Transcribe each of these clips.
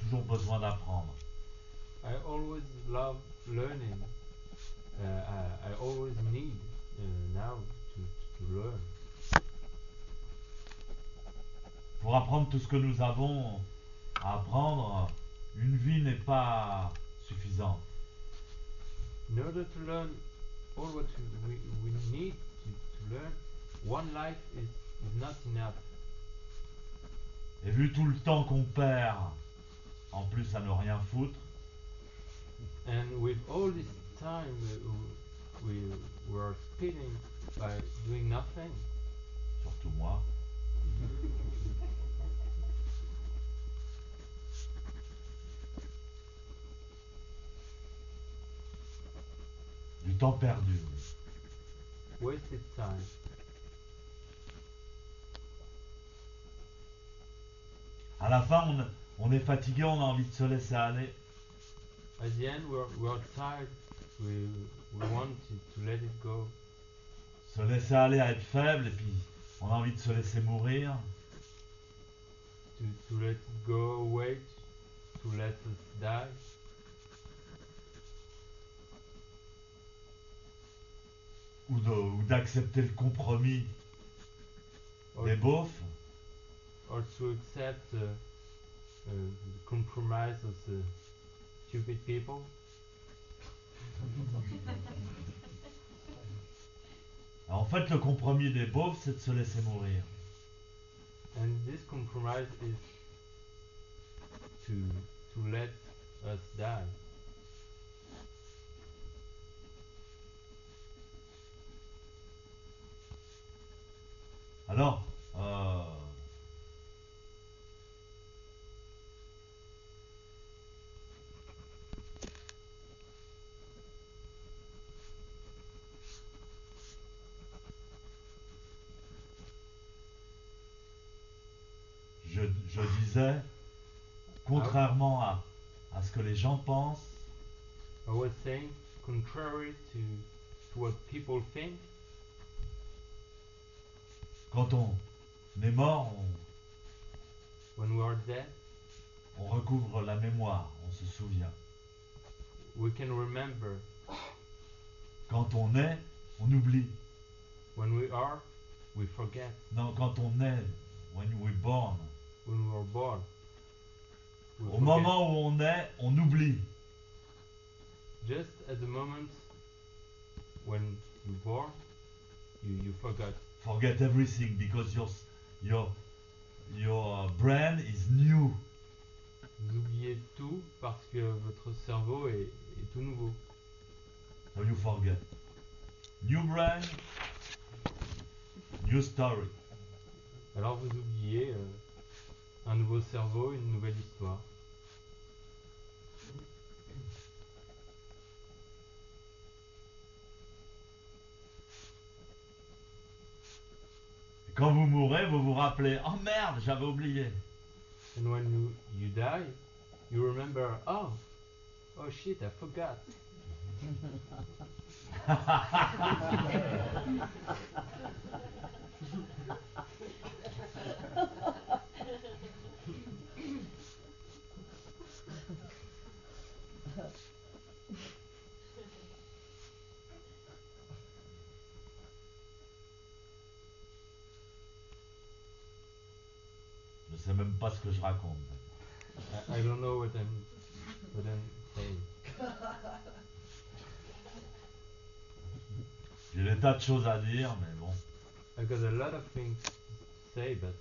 toujours besoin d'apprendre. I always love learning. I always need now to learn. Pour apprendre tout ce que nous avons à apprendre, une vie n'est pas suffisante. In order to learn all what we need to learn, one life is not enough. Et vu tout le temps qu'on perd, en plus à ne rien foutre, And with all this time we are spending by doing nothing, surtout moi, du temps perdu. wasted time. À la fin, on est fatigué, on a envie de se laisser aller. At the end, we are tired. We want to let it go. Se laisser aller à être faible, et puis on a envie de se laisser mourir. To let it go away. To let us die. Ou d'accepter le compromis Or, des beaufs. or to accept the compromise of the stupid people. En fait, le compromis des beaufs, c'est de se laisser mourir. And this compromise is to let us die. Alors, je disais, contrairement à ce que les gens pensent, I was saying, contrary to what people think, quand on est mort, when we are dead, on recouvre la mémoire, on se souvient. we can remember. Quand on est, on oublie. When we are, we forget. Non, quand on est, when we're born. When we were born, we Au forget. moment où on est, on oublie. Just at the moment when you're born, you forgot. Forget everything because your brain is new. Vous oubliez tout parce que votre cerveau est tout nouveau. So you forget. New brain, new story. Alors vous oubliez un nouveau cerveau, une nouvelle histoire. Et quand vous mourrez, vous vous rappelez, oh merde, j'avais oublié. And when you die, you remember, oh shit, I forgot. Je sais même pas ce que je raconte. I don't know what I'm saying. J'ai des tas de choses à dire, mais bon. I got a lot of things to say, but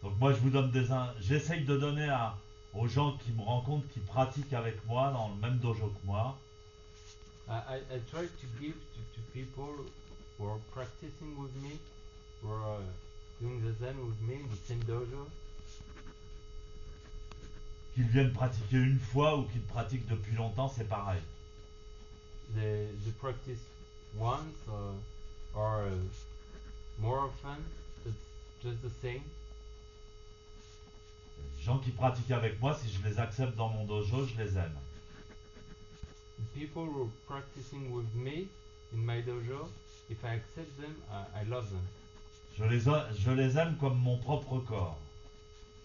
Donc moi, je vous donne j'essaye de donner aux gens qui me rencontrent, qui pratiquent avec moi dans le même dojo que moi. I try to give to people who are practicing with me, who are doing the Zen with me in the same dojo. qu'ils viennent pratiquer une fois ou qu'ils pratiquent depuis longtemps, c'est pareil. They practice once or more often. It's just the same. Les gens qui pratiquent avec moi, si je les accepte dans mon dojo, je les aime. The people who are practicing with me in my dojo, if I accept them, I love them. Je les aime comme mon propre corps.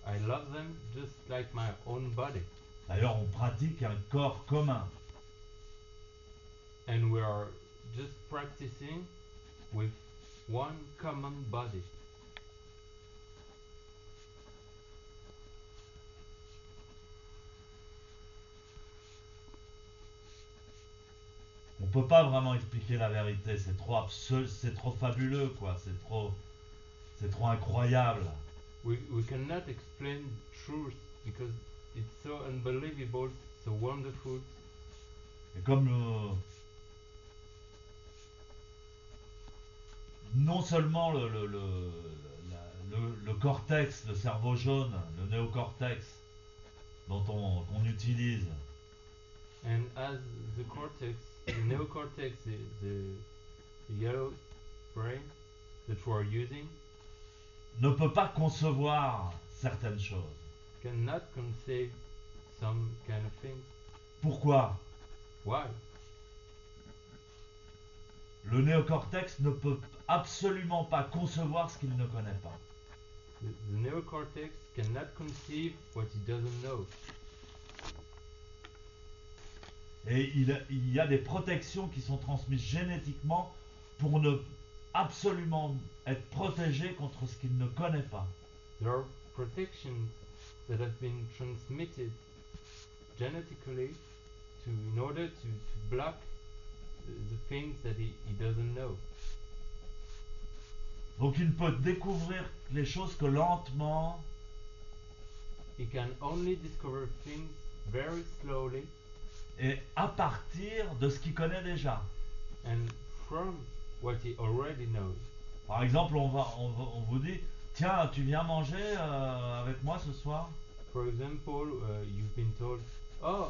I love them just like my own body. D'ailleurs, on pratique un corps commun. And we are just practicing with one common body. On peut pas vraiment expliquer la vérité, c'est trop fabuleux, quoi. C'est trop incroyable. We cannot explain truth because it's so unbelievable, so wonderful. Et comme non seulement le cortex, le cerveau jaune, le néocortex qu'on utilise, And as the cortex, the neocortex, the yellow brain that we are using ne peut pas concevoir certaines choses. cannot conceive some kind of things. Pourquoi? Why? Le néocortex ne peut absolument pas concevoir ce qu'il ne connaît pas. The neocortex cannot conceive what he doesn't know. Et il y a des protections qui sont transmises génétiquement pour ne absolument être protégé contre ce qu'il ne connaît pas. There are protections that have been transmitted genetically in order to block the things that he doesn't know. Donc il ne peut découvrir les choses que lentement, He can only discover things very slowly et à partir de ce qu'il connaît déjà. and from what he already knows. Par exemple, on vous dit, tiens, tu viens manger avec moi ce soir? For example, you've been told, "Oh,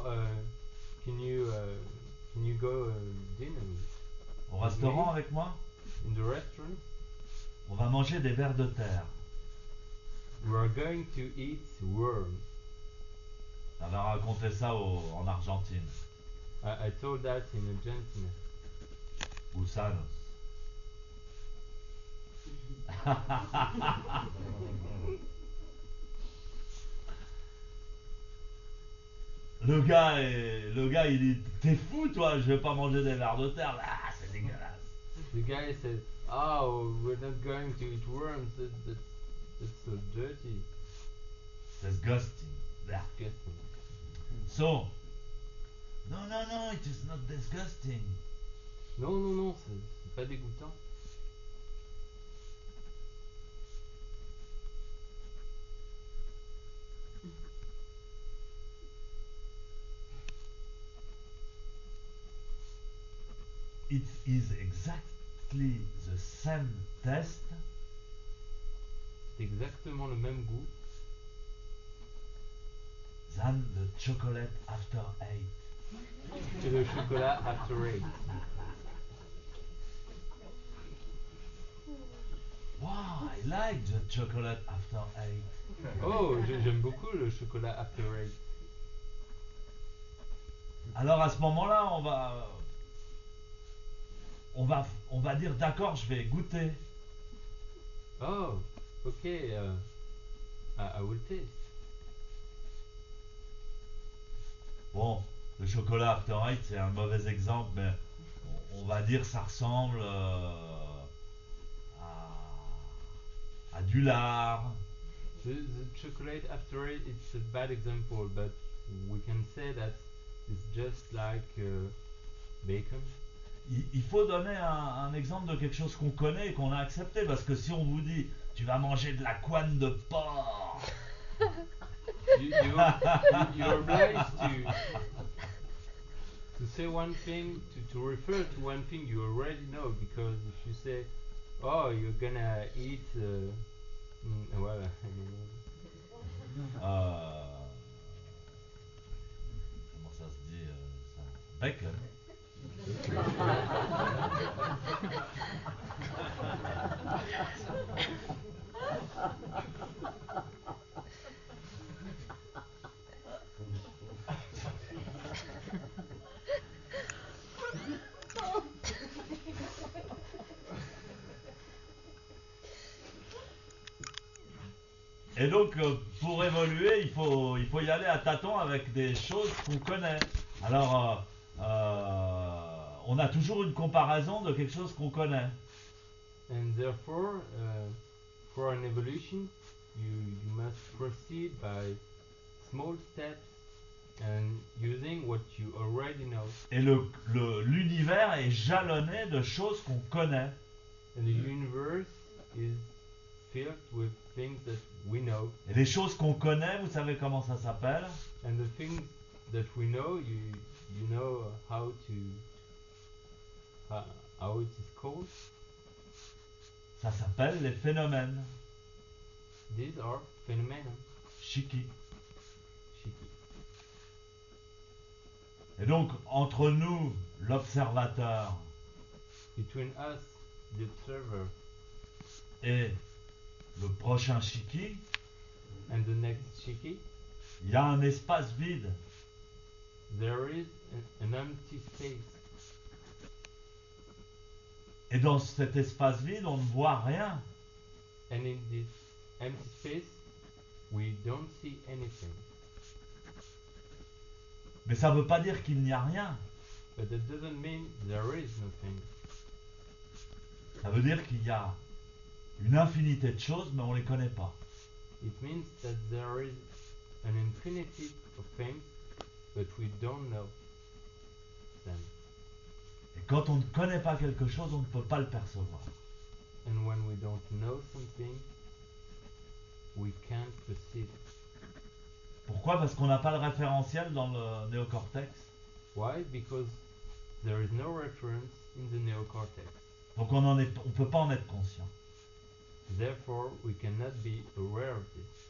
can you go dinner Au restaurant avec moi? in the restaurant? On va manger des vers de terre. We are going to eat worms." J'avais raconté ça en Argentine. I told that in Argentina. Gusanos. Le gars, il dit, t'es fou toi, je vais pas manger des vers de terre. Ah, c'est dégueulasse. The guy said, "Oh, we're not going to eat worms. That's so dirty, Disgusting. Blah. disgusting." So, no, it is not disgusting. Non, non, non, c'est pas dégoûtant. It is exactly the same taste C'est exactement le même goût than the chocolate after 8. que le chocolat after 8. Wow, I like the chocolate after 8. Oh, j'aime beaucoup le chocolat after 8. Alors à ce moment-là, on va dire d'accord, je vais goûter. Oh, okay, I will taste. Bon, le chocolat after 8 c'est un mauvais exemple, mais on va dire ça ressemble à du lard. The chocolate after 8, it's a bad example, but we can say that it's just like bacon. Il faut donner un exemple de quelque chose qu'on connaît et qu'on a accepté, parce que si on vous dit tu vas manger de la couenne de porc, You're obliged to say one thing, to refer to one thing you already know, because if you say, "Oh, you're gonna eat," well, euh, Bacon. Et donc, pour évoluer, il faut y aller à tâtons avec des choses qu'on connaît. Alors, on a toujours une comparaison de quelque chose qu'on connaît. And therefore, for an evolution, you must proceed by small steps and using what you already know. Et l'univers est jalonné de choses qu'on connaît. And the universe is filled with things that we know. Et les choses qu'on connaît, vous savez comment ça s'appelle? And the things that we know, you know how it is called. Ça s'appelle les phénomènes. These are phenomena. Shiki. Shiki. Et donc, entre nous, l'observateur, Between us, the observer, et le prochain Shiki, and the next Shiki, il y a un espace vide. there is an empty space. Et dans cet espace vide, on ne voit rien. And in this empty space, we don't see anything. Mais ça ne veut pas dire qu'il n'y a rien. But that doesn't mean there is nothing. Ça veut dire qu'il y a une infinité de choses, mais on ne les connaît pas. It means that there is an infinity of things, but we don't know them. Et quand on ne connaît pas quelque chose, on ne peut pas le percevoir. And when we don't know something, we can't perceive it. Pourquoi? Parce qu'on n'a pas le référentiel dans le néocortex. Why? Because there is no reference in the neocortex. Donc on ne peut pas en être conscient. Therefore, we cannot be aware of this.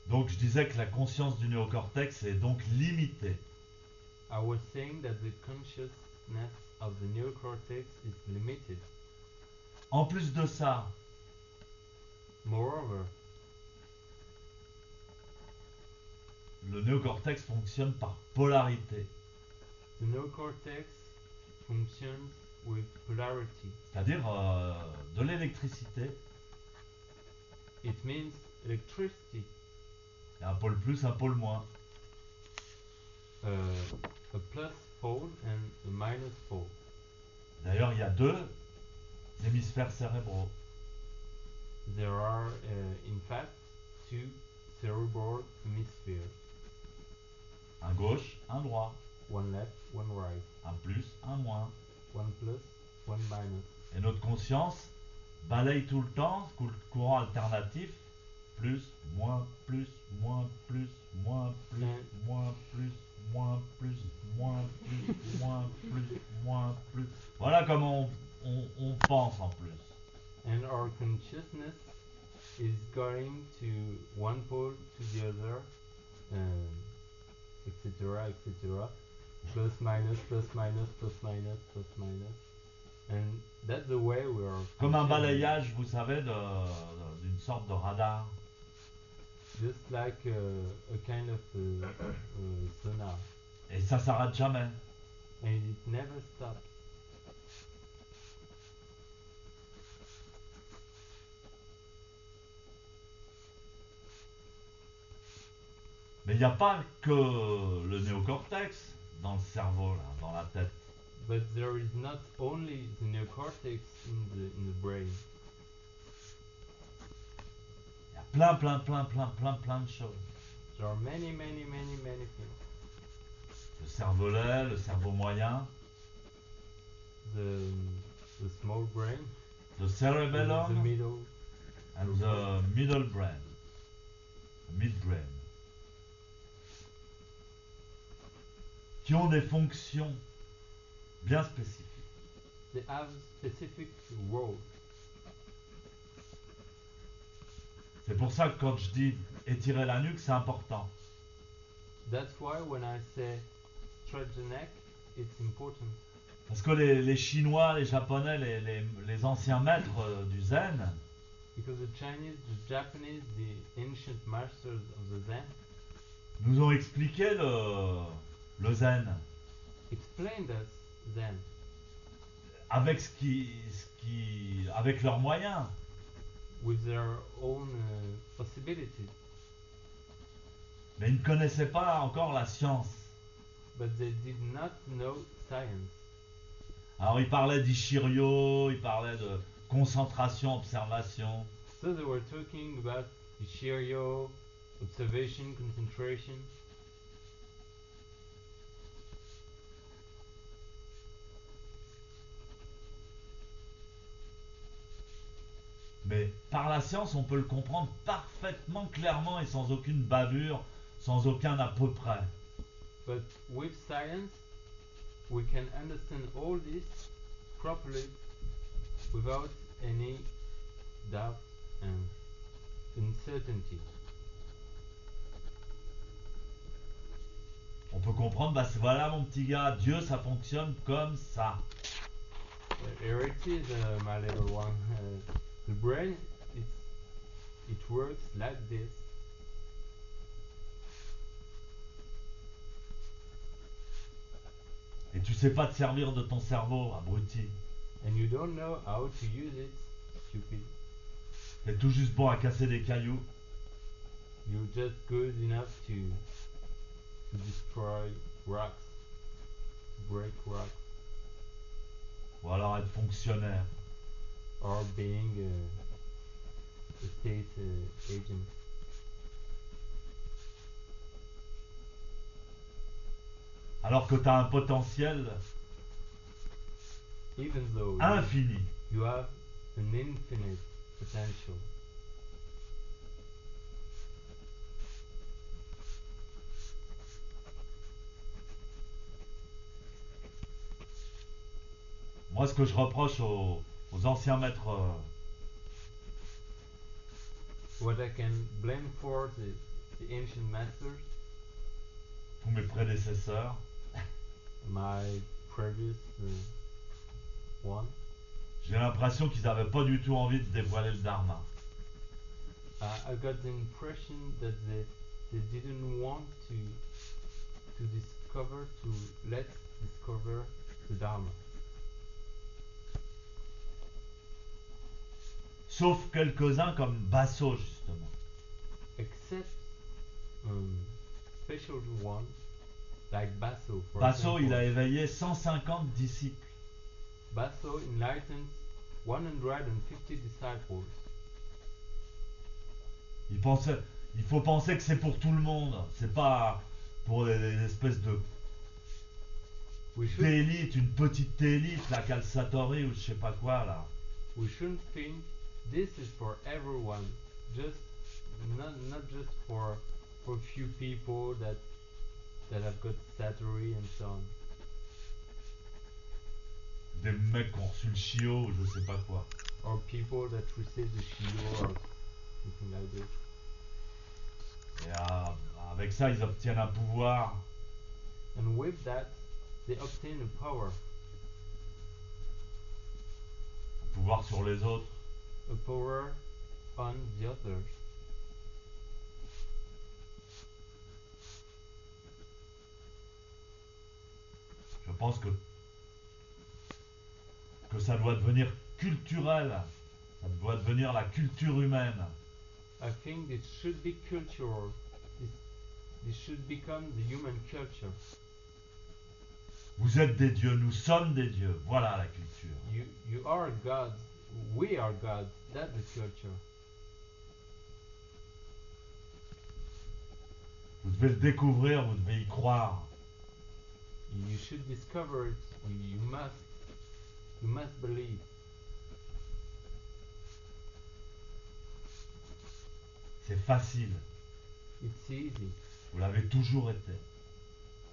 Donc je disais que la conscience du néocortex est donc limitée. I was saying that the consciousness of the neocortex is limited. En plus de ça, Moreover, le néocortex fonctionne par polarité. the neocortex functions with polarity. C'est-à-dire de l'électricité. It means electricity, Il y a un pôle plus, un pôle moins. a plus pole and a minus pole. D'ailleurs, il y a deux hémisphères cérébraux. There are, in fact, two cerebral hemispheres, Un gauche, un droit. one left, one right, Un plus, un moins. one plus, one minus. Et notre conscience balaye tout le temps, courant alternatif, plus, moins, plus, moins, plus, moins, plus, moins, plus, moins, plus, moins, plus, moins, plus, moins, plus. Voilà comment on pense en plus. And our consciousness is going to one pole to the other, etc., etc., plus minus, plus minus, plus minus, plus minus. And that's the way we are. Comme un functioning. balayage, vous savez, d'une sorte de radar. Just like a kind of sonar. Et ça s'arrête jamais. And it never stops. Mais il n'y a pas que le néocortex dans le cerveau, là, dans la tête. But there is not only the neocortex in the brain. Il y a plein de choses. There are many, many, many, many things. Le cervelet, le cerveau moyen, The the small brain, the the cerebellum, middle, and the middle brain, midbrain, qui ont des fonctions bien spécifiques. they have specific role. C'est pour ça que quand je dis étirer la nuque, c'est important. That's why when I say stretch the neck, it's important. Parce que les Chinois, les Japonais, les anciens maîtres du Zen, Because the Chinese, the Japanese, the ancient masters of the Zen nous ont expliqué le Zen explained us Zen avec avec leurs moyens. with their own possibilities, Mais ils ne connaissaient pas encore la science. but they did not know science. Alors ils parlaient d'Ishiryo, ils parlaient de concentration, observation. So they were talking about Ishiryo, observation, concentration. Mais par la science, on peut le comprendre parfaitement, clairement et sans aucune bavure, sans aucun à peu près. But with science, we can understand all this properly without any doubt and uncertainty. On peut comprendre, bah voilà mon petit gars, Dieu ça fonctionne comme ça. Here it is, my little one. The brain, it works like this. Et tu sais pas te servir de ton cerveau, abruti. And you don't know how to use it, stupid. T'es tout juste bon à casser des cailloux. You're just good enough to destroy rocks, break rocks, Ou alors être fonctionnaire. or being a state agent. Alors que t'as un potentiel Even though infini. you have an infinite potential. Moi, ce que je reproche aux anciens maîtres, What I can blame for the ancient masters, tous mes prédécesseurs, my previous one, j'ai l'impression qu'ils n'avaient pas du tout envie de dévoiler le Dharma. I got the impression that they didn't want to discover, to let's discover the Dharma. Sauf quelques-uns comme Basso, justement. Except special one like Basso, for Basso, example. il a éveillé 150 disciples. Basso enlightened 150 disciples. Il faut penser que c'est pour tout le monde. C'est pas pour les espèces We should d'élite, une petite élite, la Calsatori ou je sais pas quoi là. we shouldn't think this is for everyone, just not just for few people that have got Satori and so on, Des mecs qui ont reçu le chiot ou je sais pas quoi. or people that receive the Shio or something like this. Et avec ça, ils obtiennent un pouvoir. And with that, they obtain a power, Un pouvoir sur les autres. a power on the others. Je pense que ça doit devenir culturel. Ça doit devenir la culture humaine. I think this should be cultural. This should become the human culture. Vous êtes des dieux, nous sommes des dieux. Voilà la culture. You are gods. We are gods. That's the culture. Vous devez le découvrir, vous devez y croire. You should discover it. You must believe. C'est facile. It's easy. Vous l'avez toujours été.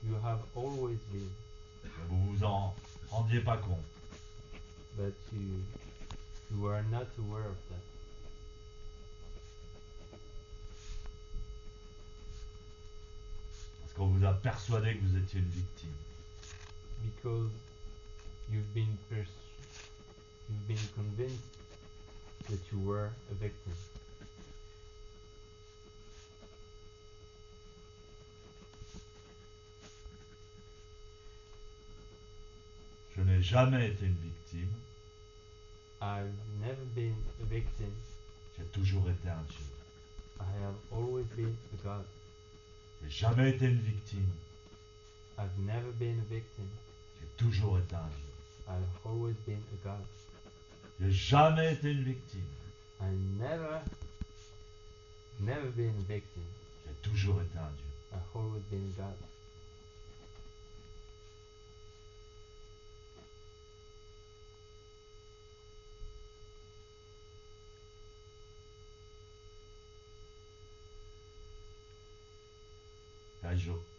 You have always been, Mais vous vous en rendiez pas compte. but you are not aware of that. Parce qu'on vous a persuadé que vous étiez une victime. Because you've been convinced that you were a victim. Je n'ai jamais été une victime. I've never been a victim. J'ai toujours été un Dieu. I have always been a God. J'ai jamais été une victime. I've never been a victim. J'ai toujours été un Dieu. I've always been a God. J'ai jamais été une victime. I never been a victim. J'ai toujours été un Dieu. I've always been a God. Kaijo.